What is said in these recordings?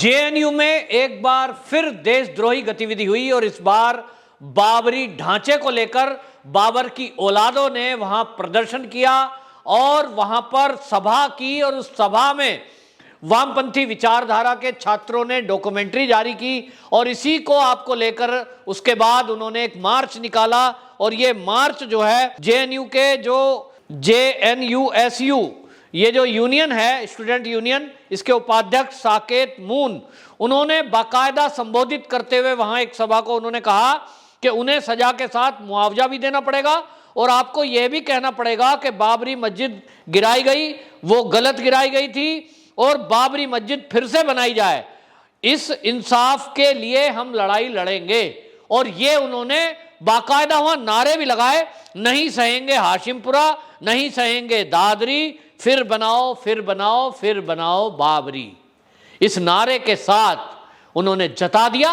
JNU में एक बार फिर देशद्रोही गतिविधि हुई और इस बार बाबरी ढांचे को लेकर बाबर की औलादों ने वहां प्रदर्शन किया और वहां पर सभा की और उस सभा में वामपंथी विचारधारा के छात्रों ने डॉक्यूमेंट्री जारी की और इसी को आपको लेकर उसके बाद उन्होंने एक मार्च निकाला और ये मार्च जो है जेएनयू के जो जेएनयूएसयू ये जो यूनियन है स्टूडेंट यूनियन, इसके उपाध्यक्ष साकेत मून, उन्होंने बाकायदा संबोधित करते हुए वहां एक सभा को उन्होंने कहा कि उन्हें सजा के साथ मुआवजा भी देना पड़ेगा और आपको यह भी कहना पड़ेगा कि बाबरी मस्जिद गिराई गई, वो गलत गिराई गई थी और बाबरी मस्जिद फिर से बनाई जाए। इस इंसाफ के लिए हम लड़ाई लड़ेंगे। और ये उन्होंने बाकायदा वहां नारे भी लगाए, नहीं सहेंगे हाशिमपुरा, नहीं सहेंगे दादरी, फिर बनाओ फिर बनाओ फिर बनाओ बाबरी। इस नारे के साथ उन्होंने जता दिया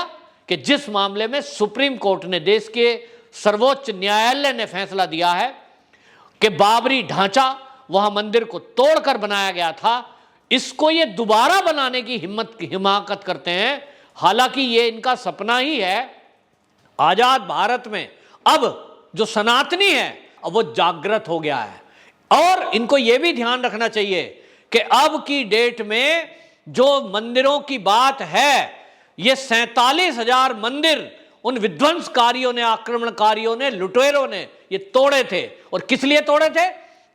कि जिस मामले में सुप्रीम कोर्ट ने, देश के सर्वोच्च न्यायालय ने फैसला दिया है कि बाबरी ढांचा वहां मंदिर को तोड़कर बनाया गया था, इसको ये दोबारा बनाने की हिमाकत करते हैं। हालांकि ये इनका सपना ही है। आजाद भारत में अब जो सनातनी है अब वो जागृत हो गया है और इनको ये भी ध्यान रखना चाहिए कि अब की डेट में जो मंदिरों की बात है, ये 47,000 मंदिर उन विध्वंसकारियों ने, आक्रमणकारियों ने, लुटेरों ने ये तोड़े थे। और किस लिए तोड़े थे?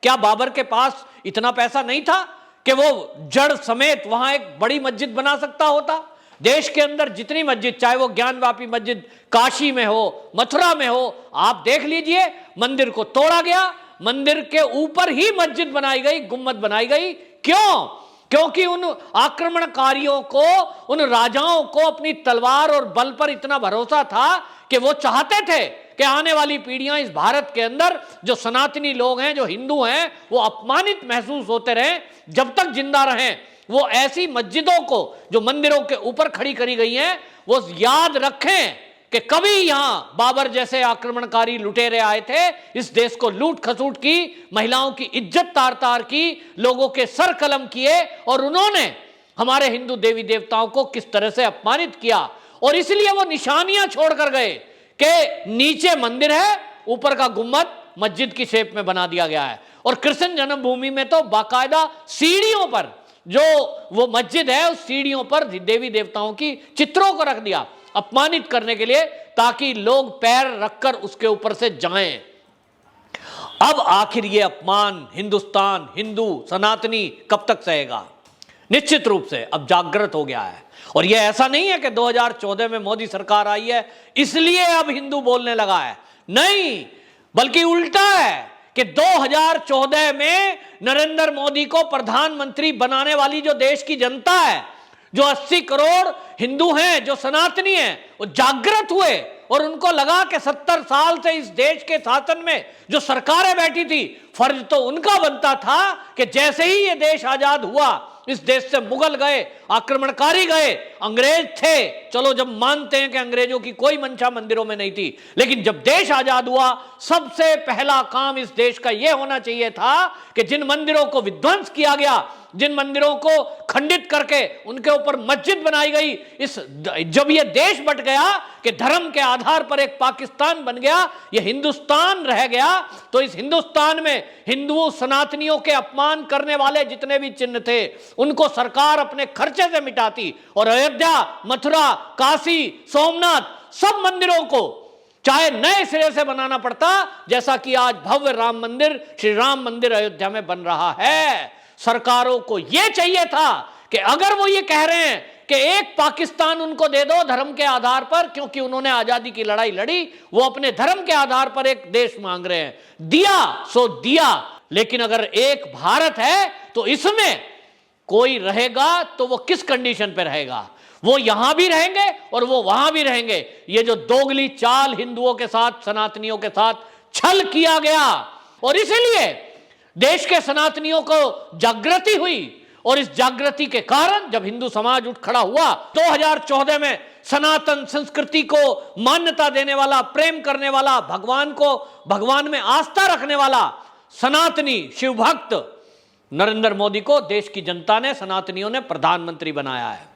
क्या बाबर के पास इतना पैसा नहीं था कि वो जड़ समेत वहां एक बड़ी मस्जिद बना सकता होता? देश के अंदर जितनी मस्जिद, चाहे वो ज्ञानवापी मस्जिद काशी में हो, मथुरा में हो, आप देख लीजिए, मंदिर को तोड़ा गया, मंदिर के ऊपर ही मस्जिद बनाई गई, गुम्बद बनाई गई। क्यों? क्योंकि उन आक्रमणकारियों को, उन राजाओं को अपनी तलवार और बल पर इतना भरोसा था कि वो चाहते थे कि आने वाली पीढ़ियां इस भारत के अंदर जो सनातनी लोग हैं, जो हिंदू हैं, वो अपमानित महसूस होते रहें। जब तक जिंदा रहें वो ऐसी मस्जिदों को जो मंदिरों के ऊपर खड़ी करी गई हैं वो याद रखें कि कभी यहां बाबर जैसे आक्रमणकारी लुटेरे आए थे, इस देश को लूट खसूट की, महिलाओं की इज्जत तार तार की, लोगों के सर कलम किए और उन्होंने हमारे हिंदू देवी देवताओं को किस तरह से अपमानित किया। और इसलिए वो निशानियां छोड़कर गए कि नीचे मंदिर है, ऊपर का गुम्बद मस्जिद की शेप में बना दिया गया है। और कृष्ण जन्मभूमि में तो बाकायदा सीढ़ियों पर जो वो मस्जिद है, उस सीढ़ियों पर देवी देवताओं की चित्रों को रख दिया अपमानित करने के लिए, ताकि लोग पैर रखकर उसके ऊपर से जाएं। अब आखिर ये अपमान हिंदुस्तान, हिंदू, सनातनी कब तक सहेगा? निश्चित रूप से अब जागृत हो गया है। और ये ऐसा नहीं है कि 2014 में मोदी सरकार आई है इसलिए अब हिंदू बोलने लगा है, नहीं, बल्कि उल्टा है कि 2014 में नरेंद्र मोदी को प्रधानमंत्री बनाने वाली जो देश की जनता है, जो 80 करोड़ हिंदू हैं, जो सनातनी हैं, वो जागृत हुए और उनको लगा कि 70 साल से इस देश के शासन में जो सरकारें बैठी थी, फर्ज तो उनका बनता था कि जैसे ही ये देश आजाद हुआ, इस देश से मुगल गए, आक्रमणकारी गए, अंग्रेज थे, चलो जब मानते हैं कि अंग्रेजों की कोई मंशा मंदिरों में नहीं थी, लेकिन जब देश आजाद हुआ सबसे पहला काम इस देश का यह होना चाहिए था कि जिन मंदिरों को विध्वंस किया गया, जिन मंदिरों को खंडित करके उनके ऊपर मस्जिद बनाई गई, इस जब यह देश बट गया कि धर्म के आधार पर एक पाकिस्तान बन गया, यह हिंदुस्तान रह गया, तो इस हिंदुस्तान में हिंदुओं, सनातनियों के अपमान करने वाले जितने भी चिन्ह थे उनको सरकार अपने खर्चे से मिटाती और अयोध्या, मथुरा, काशी, सोमनाथ सब मंदिरों को चाहे नए सिरे से बनाना पड़ता, जैसा कि आज भव्य राम मंदिर, श्री राम मंदिर अयोध्या में बन रहा है। सरकारों को यह चाहिए था कि अगर वो ये कह रहे हैं कि एक पाकिस्तान उनको दे दो धर्म के आधार पर, क्योंकि उन्होंने आजादी की लड़ाई लड़ी, वो अपने धर्म के आधार पर एक देश मांग रहे हैं, दिया सो दिया, लेकिन अगर एक भारत है तो इसमें कोई रहेगा तो वो किस कंडीशन पे रहेगा? वो यहां भी रहेंगे और वो वहां भी रहेंगे। ये जो दोगली चाल हिंदुओं के साथ, सनातनियों के साथ छल किया गया, और इसीलिए देश के सनातनियों को जागृति हुई और इस जागृति के कारण जब हिंदू समाज उठ खड़ा हुआ 2014 में, सनातन संस्कृति को मान्यता देने वाला, प्रेम करने वाला, भगवान में आस्था रखने वाला सनातनी शिव भक्त नरेंद्र मोदी को देश की जनता ने, सनातनियों ने प्रधानमंत्री बनाया है।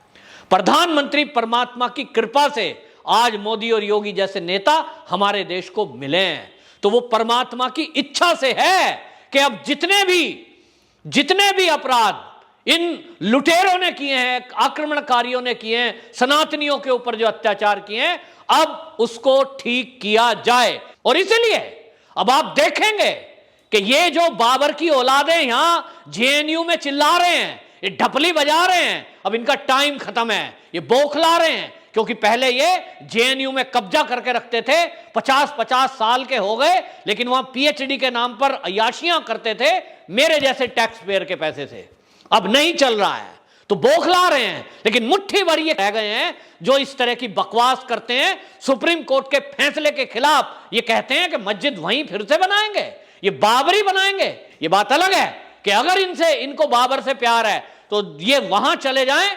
प्रधानमंत्री परमात्मा की कृपा से आज मोदी और योगी जैसे नेता हमारे देश को मिले हैं, तो वो परमात्मा की इच्छा से है कि अब जितने भी अपराध इन लुटेरों ने किए हैं, आक्रमणकारियों ने किए हैं, सनातनियों के ऊपर जो अत्याचार किए हैं, अब उसको ठीक किया जाए। और इसलिए अब आप देखेंगे कि ये जो बाबर की औलादें यहां जेएनयू में चिल्ला रहे हैं, ये ढपली बजा रहे हैं, अब इनका टाइम खत्म है, ये बौखला रहे हैं, क्योंकि पहले ये जेएनयू में कब्जा करके रखते थे, 50-50 साल के हो गए, लेकिन वहां पीएचडी के नाम पर अय्याशियां करते थे मेरे जैसे टैक्स पेयर के पैसे से। अब नहीं चल रहा है तो बौखला रहे हैं, लेकिन मुट्ठी भर ये रह गए हैं जो इस तरह की बकवास करते हैं। सुप्रीम कोर्ट के फैसले के खिलाफ ये कहते हैं कि मस्जिद वहीं फिर से बनाएंगे, ये बाबरी बनाएंगे। ये बात अलग है कि अगर इनको बाबर से प्यार है तो ये वहां चले जाएं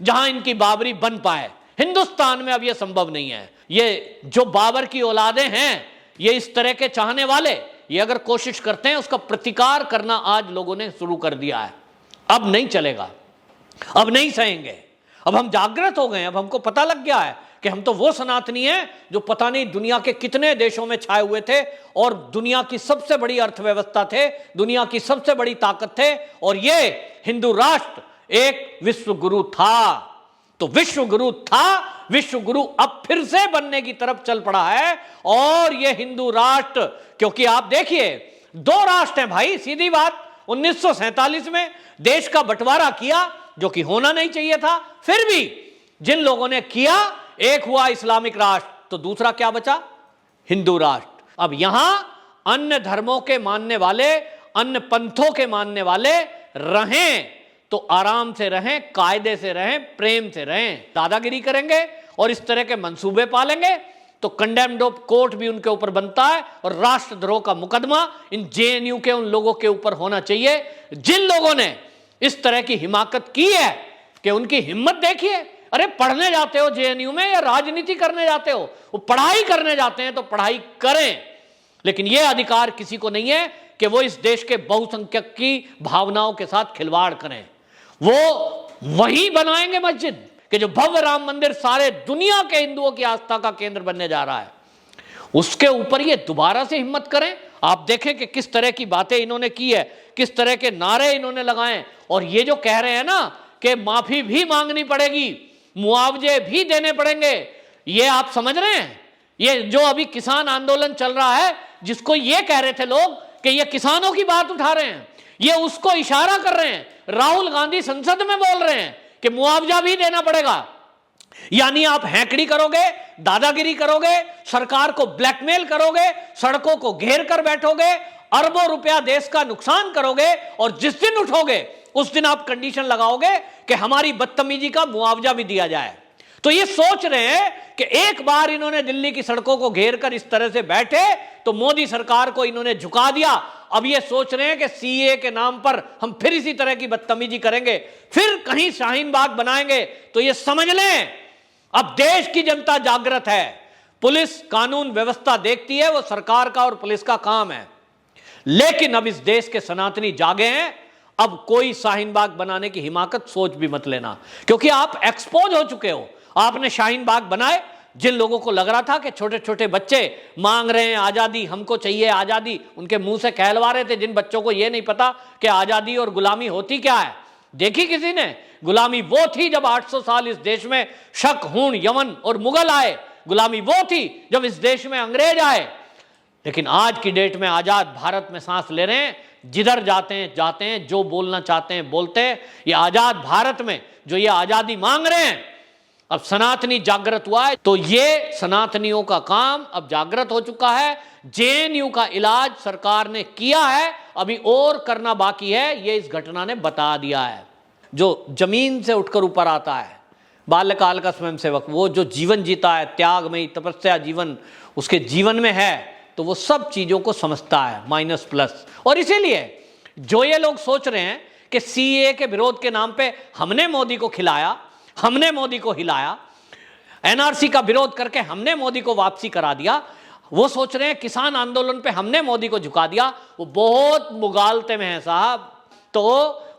जहां इनकी बाबरी बन पाए। हिंदुस्तान में अब यह संभव नहीं है। ये जो बाबर की औलादें हैं, ये इस तरह के चाहने वाले, ये अगर कोशिश करते हैं उसका प्रतिकार करना आज लोगों ने शुरू कर दिया है। अब नहीं चलेगा, अब नहीं सहेंगे। अब हम जागृत हो गए, अब हमको पता लग गया है कि हम तो वो सनातनी हैं जो पता नहीं दुनिया के कितने देशों में छाए हुए थे और दुनिया की सबसे बड़ी अर्थव्यवस्था थे, दुनिया की सबसे बड़ी ताकत थे, और ये हिंदू राष्ट्र एक विश्व गुरु था। तो विश्व गुरु था, विश्व गुरु अब फिर से बनने की तरफ चल पड़ा है। और ये हिंदू राष्ट्र, क्योंकि आप देखिए 2 राष्ट्र हैं भाई, सीधी बात। 1947 में देश का बंटवारा किया जो कि होना नहीं चाहिए था, फिर भी जिन लोगों ने किया, एक हुआ इस्लामिक राष्ट्र, तो दूसरा क्या बचा? हिंदू राष्ट्र। अब यहां अन्य धर्मों के मानने वाले, अन्य पंथों के मानने वाले रहें तो आराम से रहें, कायदे से रहें, प्रेम से रहें। दादागिरी करेंगे और इस तरह के मंसूबे पालेंगे तो कंडेम्ड ऑफ कोर्ट भी उनके ऊपर बनता है, और राष्ट्रद्रोह का मुकदमा इन जेएनयू के उन लोगों के ऊपर होना चाहिए जिन लोगों ने इस तरह की हिमाकत की है। कि उनकी हिम्मत देखिए। अरे पढ़ने जाते हो जेएनयू में या राजनीति करने जाते हो? वो पढ़ाई करने जाते हैं तो पढ़ाई करें, लेकिन यह अधिकार किसी को नहीं है कि वो इस देश के बहुसंख्यक की भावनाओं के साथ खिलवाड़ करें। वो वही बनाएंगे मस्जिद कि जो भव्य राम मंदिर सारे दुनिया के हिंदुओं की आस्था का केंद्र बनने जा रहा है, उसके ऊपर ये दोबारा से हिम्मत करें। आप देखें कि किस तरह की बातें इन्होंने की है, किस तरह के नारे इन्होंने लगाए, और ये जो कह रहे हैं ना कि माफी भी मांगनी पड़ेगी, मुआवजे भी देने पड़ेंगे, ये आप समझ रहे हैं? ये जो अभी किसान आंदोलन चल रहा है, जिसको ये कह रहे थे लोग कि ये किसानों की बात उठा रहे हैं, ये उसको इशारा कर रहे हैं। राहुल गांधी संसद में बोल रहे हैं कि मुआवजा भी देना पड़ेगा। यानी आप हैंकड़ी करोगे, दादागिरी करोगे, सरकार को ब्लैकमेल करोगे, सड़कों को घेर कर बैठोगे, अरबों रुपया देश का नुकसान करोगे, और जिस दिन उठोगे उस दिन आप कंडीशन लगाओगे कि हमारी बदतमीजी का मुआवजा भी दिया जाए। तो ये सोच रहे हैं कि एक बार इन्होंने दिल्ली की सड़कों को घेर कर इस तरह से बैठे तो मोदी सरकार को इन्होंने झुका दिया। अब ये सोच रहे हैं कि सीए के नाम पर हम फिर इसी तरह की बदतमीजी करेंगे, फिर कहीं शाहीन बाग बनाएंगे। तो ये समझ लें, अब देश की जनता जागृत है। पुलिस कानून व्यवस्था देखती है, वो सरकार का और पुलिस का काम है, लेकिन अब इस देश के सनातनी जागे हैं। अब कोई शाहीन बाग बनाने की हिमाकत सोच भी मत लेना, क्योंकि आप एक्सपोज हो चुके हो। आपने शाहीन बाग बनाए, जिन लोगों को लग रहा था कि छोटे छोटे बच्चे मांग रहे हैं आजादी, हमको चाहिए आजादी, उनके मुंह से कहलवा रहे थे। जिन बच्चों को यह नहीं पता कि आजादी और गुलामी होती क्या है। देखी किसी ने? गुलामी वो थी जब 800 साल इस देश में शक, हूण, यमन और मुगल आए। गुलामी वो थी जब इस देश में अंग्रेज आए। लेकिन आज की डेट में आजाद भारत में सांस ले रहे हैं, जिधर जाते हैं, जो बोलना चाहते हैं बोलते हैं। ये आजाद भारत में जो ये आजादी मांग रहे हैं, अब सनातनी जागृत हुआ है, तो ये सनातनियों का काम अब जागृत हो चुका है। जेएनयू का इलाज सरकार ने किया है, अभी और करना बाकी है, ये इस घटना ने बता दिया है। जो जमीन से उठकर ऊपर आता है, बाल्यकाल का स्वयंसेवक, वो जो जीवन जीता है, त्यागमयी तपस्या जीवन उसके जीवन में है, तो वो सब चीजों को समझता है, माइनस प्लस। और इसीलिए जो ये लोग सोच रहे हैं कि सीए के विरोध के नाम पे हमने मोदी को खिलाया, हमने मोदी को हिलाया, एनआरसी का विरोध करके हमने मोदी को वापसी करा दिया, वो सोच रहे हैं किसान आंदोलन पे हमने मोदी को झुका दिया, वो बहुत मुगालते में है साहब। तो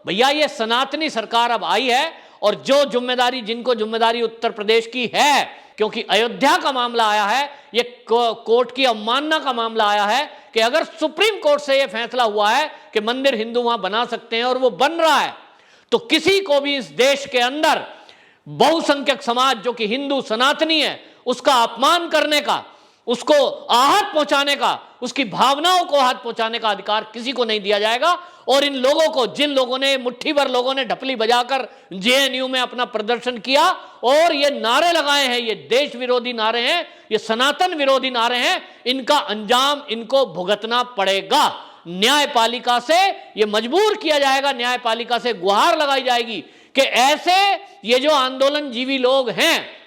भैया ये सनातनी सरकार अब आई है और जो जिम्मेदारी, जिनको जिम्मेदारी उत्तर प्रदेश की है, क्योंकि अयोध्या का मामला आया है, ये कोर्ट की अवमानना का मामला आया है कि अगर सुप्रीम कोर्ट से यह फैसला हुआ है कि मंदिर हिंदू वहां बना सकते हैं और वो बन रहा है, तो किसी को भी इस देश के अंदर बहुसंख्यक समाज जो कि हिंदू सनातनी है उसका अपमान करने का, उसको आहत पहुंचाने का, उसकी भावनाओं को आहत पहुंचाने का अधिकार किसी को नहीं दिया जाएगा। और इन लोगों को, जिन लोगों ने, मुट्ठी भर लोगों ने ढपली बजाकर जेएनयू में अपना प्रदर्शन किया और ये नारे लगाए हैं, ये देश विरोधी नारे हैं, ये सनातन विरोधी नारे हैं, इनका अंजाम इनको भुगतना पड़ेगा। न्यायपालिका से ये मजबूर किया जाएगा, न्यायपालिका से गुहार लगाई जाएगी कि ऐसे ये जो आंदोलन जीवी लोग हैं,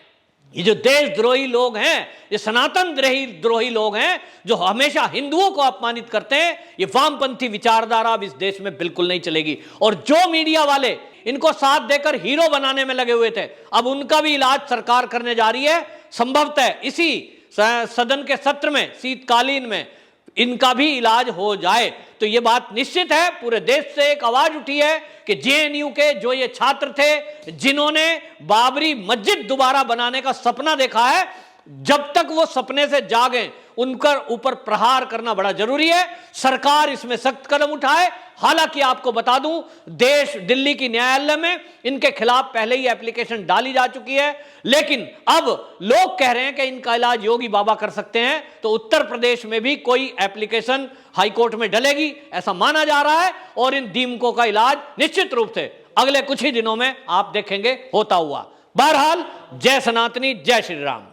ये जो देशद्रोही लोग हैं, ये सनातन द्रोही लोग हैं जो हमेशा हिंदुओं को अपमानित करते हैं, ये वामपंथी विचारधारा अब इस देश में बिल्कुल नहीं चलेगी। और जो मीडिया वाले इनको साथ देकर हीरो बनाने में लगे हुए थे, अब उनका भी इलाज सरकार करने जा रही है। संभवतः इसी सदन के सत्र में, शीतकालीन में इनका भी इलाज हो जाए। तो ये बात निश्चित है, पूरे देश से एक आवाज उठी है कि जेएनयू के जो ये छात्र थे जिन्होंने बाबरी मस्जिद दोबारा बनाने का सपना देखा है, जब तक वो सपने से जागें उनका ऊपर प्रहार करना बड़ा जरूरी है। सरकार इसमें सख्त कदम उठाए। हालांकि आपको बता दूं, दिल्ली की न्यायालय में इनके खिलाफ पहले ही एप्लीकेशन डाली जा चुकी है, लेकिन अब लोग कह रहे हैं कि इनका इलाज योगी बाबा कर सकते हैं। तो उत्तर प्रदेश में भी कोई एप्लीकेशन हाईकोर्ट में डलेगी ऐसा माना जा रहा है, और इन दीमकों का इलाज निश्चित रूप से अगले कुछ ही दिनों में आप देखेंगे होता हुआ। बहरहाल, जय सनातनी, जय श्री राम।